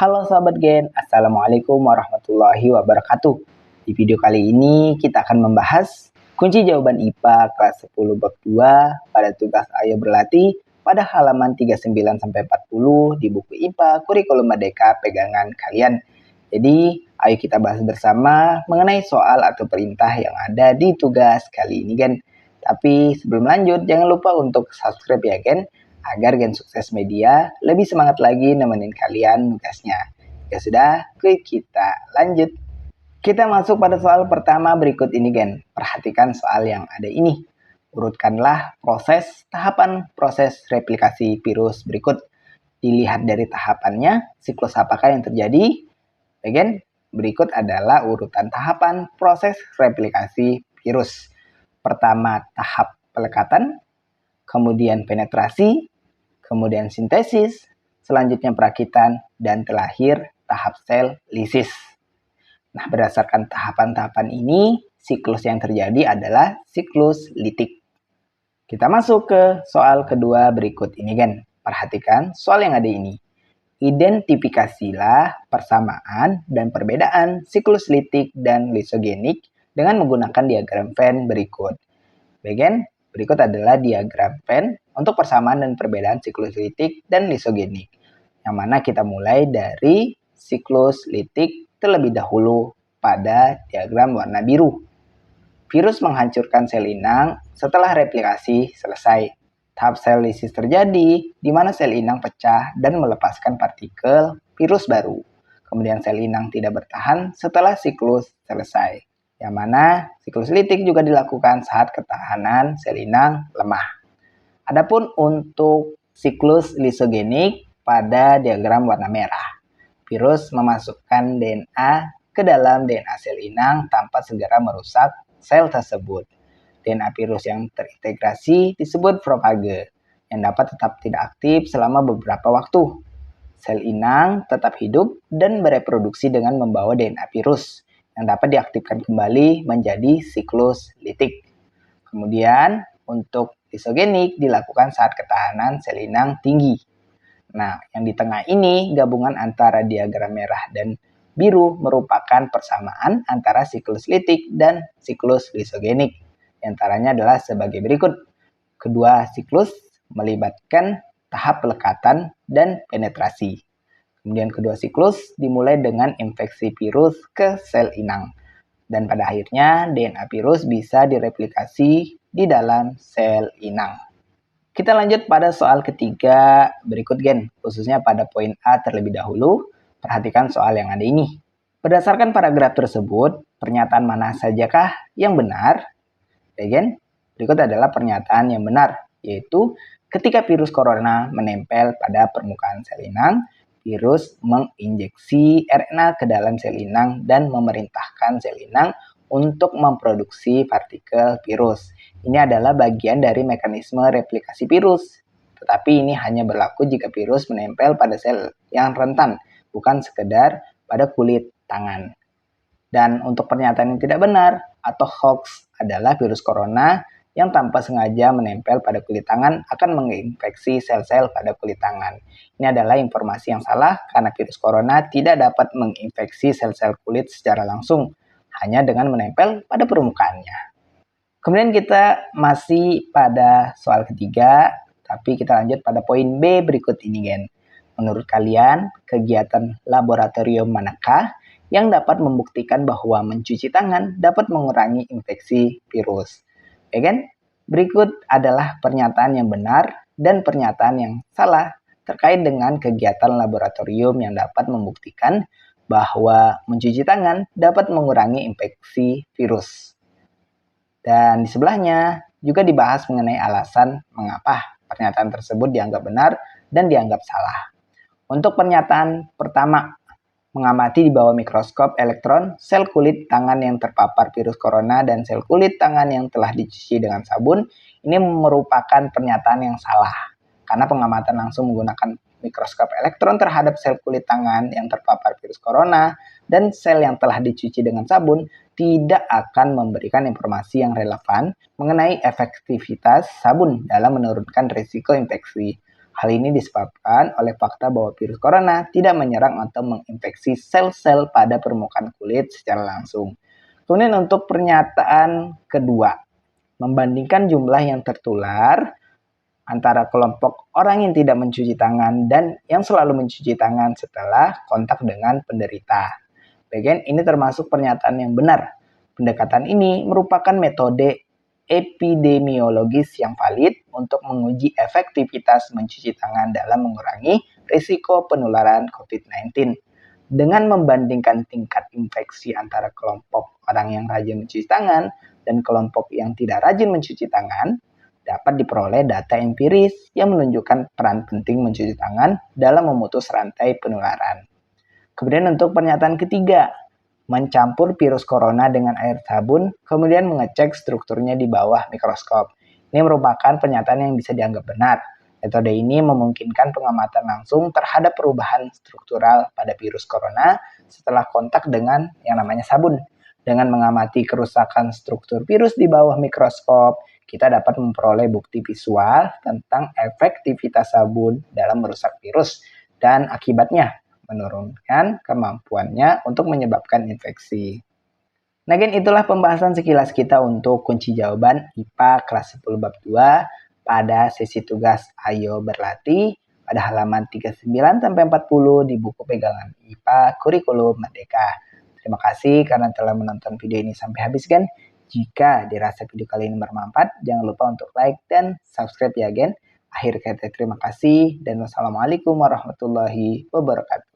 Halo sahabat Gen, Assalamualaikum warahmatullahi wabarakatuh. Di video kali ini kita akan membahas kunci jawaban IPA kelas 10 bab 2 pada tugas Ayo Berlatih pada halaman 39-40 di buku IPA Kurikulum Merdeka pegangan kalian. Jadi, ayo kita bahas bersama mengenai soal atau perintah yang ada di tugas kali ini, Gen. Tapi sebelum lanjut, jangan lupa untuk subscribe ya, Gen, agar Gen Sukses Media lebih semangat lagi nemenin kalian nugasnya. Ya sudah, kita lanjut. Kita masuk pada soal pertama berikut ini, Gen. Perhatikan soal yang ada ini. Urutkanlah tahapan proses replikasi virus berikut. Dilihat dari tahapannya, siklus apakah yang terjadi? Gen, berikut adalah urutan tahapan proses replikasi virus. Pertama, tahap pelekatan, kemudian penetrasi, kemudian sintesis, selanjutnya perakitan, dan terakhir tahap sel lisis. Nah, berdasarkan tahapan-tahapan ini, siklus yang terjadi adalah siklus litik. Kita masuk ke soal kedua berikut ini, Gen. Perhatikan soal yang ada ini. Identifikasilah persamaan dan perbedaan siklus litik dan lisogenik dengan menggunakan diagram Venn berikut. Bagian berikut adalah diagram Venn untuk persamaan dan perbedaan siklus litik dan lisogenik. Yang mana kita mulai dari siklus litik terlebih dahulu pada diagram warna biru. Virus menghancurkan sel inang setelah replikasi selesai. Tahap sel lisis terjadi di mana sel inang pecah dan melepaskan partikel virus baru. Kemudian sel inang tidak bertahan setelah siklus selesai. Yang mana siklus litik juga dilakukan saat ketahanan sel inang lemah. Adapun untuk siklus lisogenik pada diagram warna merah. Virus memasukkan DNA ke dalam DNA sel inang tanpa segera merusak sel tersebut. DNA virus yang terintegrasi disebut propage, yang dapat tetap tidak aktif selama beberapa waktu. Sel inang tetap hidup dan bereproduksi dengan membawa DNA virus, yang dapat diaktifkan kembali menjadi siklus litik. Kemudian, untuk lisogenik dilakukan saat ketahanan sel inang tinggi. Nah, yang di tengah ini gabungan antara diagram merah dan biru merupakan persamaan antara siklus litik dan siklus lisogenik. Di antaranya adalah sebagai berikut. Kedua siklus melibatkan tahap pelekatan dan penetrasi. Kemudian kedua siklus dimulai dengan infeksi virus ke sel inang. Dan pada akhirnya DNA virus bisa direplikasi di dalam sel inang. Kita lanjut pada soal ketiga berikut, Gen. Khususnya pada poin A terlebih dahulu. Perhatikan soal yang ada ini. Berdasarkan paragraf tersebut, pernyataan mana sajakah yang benar? Gen, berikut adalah pernyataan yang benar, yaitu ketika virus corona menempel pada permukaan sel inang, virus menginjeksi RNA ke dalam sel inang dan memerintahkan sel inang untuk memproduksi partikel virus. Ini adalah bagian dari mekanisme replikasi virus. Tetapi ini hanya berlaku jika virus menempel pada sel yang rentan, bukan sekedar pada kulit tangan. Dan untuk pernyataan yang tidak benar atau hoax adalah virus corona yang tanpa sengaja menempel pada kulit tangan akan menginfeksi sel-sel pada kulit tangan. Ini adalah informasi yang salah karena virus corona tidak dapat menginfeksi sel-sel kulit secara langsung, hanya dengan menempel pada permukaannya. Kemudian kita masih pada soal ketiga, tapi kita lanjut pada poin B berikut ini, Gen. Menurut kalian, kegiatan laboratorium manakah yang dapat membuktikan bahwa mencuci tangan dapat mengurangi infeksi virus? Ya kan? Berikut adalah pernyataan yang benar dan pernyataan yang salah terkait dengan kegiatan laboratorium yang dapat membuktikan bahwa mencuci tangan dapat mengurangi infeksi virus. Dan di sebelahnya juga dibahas mengenai alasan mengapa pernyataan tersebut dianggap benar dan dianggap salah. Untuk pernyataan pertama, mengamati di bawah mikroskop elektron sel kulit tangan yang terpapar virus corona dan sel kulit tangan yang telah dicuci dengan sabun, ini merupakan pernyataan yang salah. Karena pengamatan langsung menggunakan mikroskop elektron terhadap sel kulit tangan yang terpapar virus corona dan sel yang telah dicuci dengan sabun tidak akan memberikan informasi yang relevan mengenai efektivitas sabun dalam menurunkan risiko infeksi. Hal ini disebabkan oleh fakta bahwa virus corona tidak menyerang atau menginfeksi sel-sel pada permukaan kulit secara langsung. Kemudian untuk pernyataan kedua, membandingkan jumlah yang tertular antara kelompok orang yang tidak mencuci tangan dan yang selalu mencuci tangan setelah kontak dengan penderita. Bagian ini termasuk pernyataan yang benar. Pendekatan ini merupakan metode epidemiologis yang valid untuk menguji efektivitas mencuci tangan dalam mengurangi risiko penularan COVID-19. Dengan membandingkan tingkat infeksi antara kelompok orang yang rajin mencuci tangan dan kelompok yang tidak rajin mencuci tangan, dapat diperoleh data empiris yang menunjukkan peran penting mencuci tangan dalam memutus rantai penularan. Kemudian untuk pernyataan ketiga, mencampur virus corona dengan air sabun, kemudian mengecek strukturnya di bawah mikroskop. Ini merupakan pernyataan yang bisa dianggap benar. Metode ini memungkinkan pengamatan langsung terhadap perubahan struktural pada virus corona setelah kontak dengan yang namanya sabun. Dengan mengamati kerusakan struktur virus di bawah mikroskop, kita dapat memperoleh bukti visual tentang efektivitas sabun dalam merusak virus dan akibatnya menurunkan kemampuannya untuk menyebabkan infeksi. Nah, itulah pembahasan sekilas kita untuk kunci jawaban IPA kelas 10 bab 2 pada sesi tugas Ayo Berlatih pada halaman 39 sampai 40 di buku pegangan IPA Kurikulum Merdeka. Terima kasih karena telah menonton video ini sampai habis, Gen. Jika dirasa video kali ini bermanfaat, jangan lupa untuk like dan subscribe ya, Gen. Akhir kata terima kasih dan wassalamualaikum warahmatullahi wabarakatuh.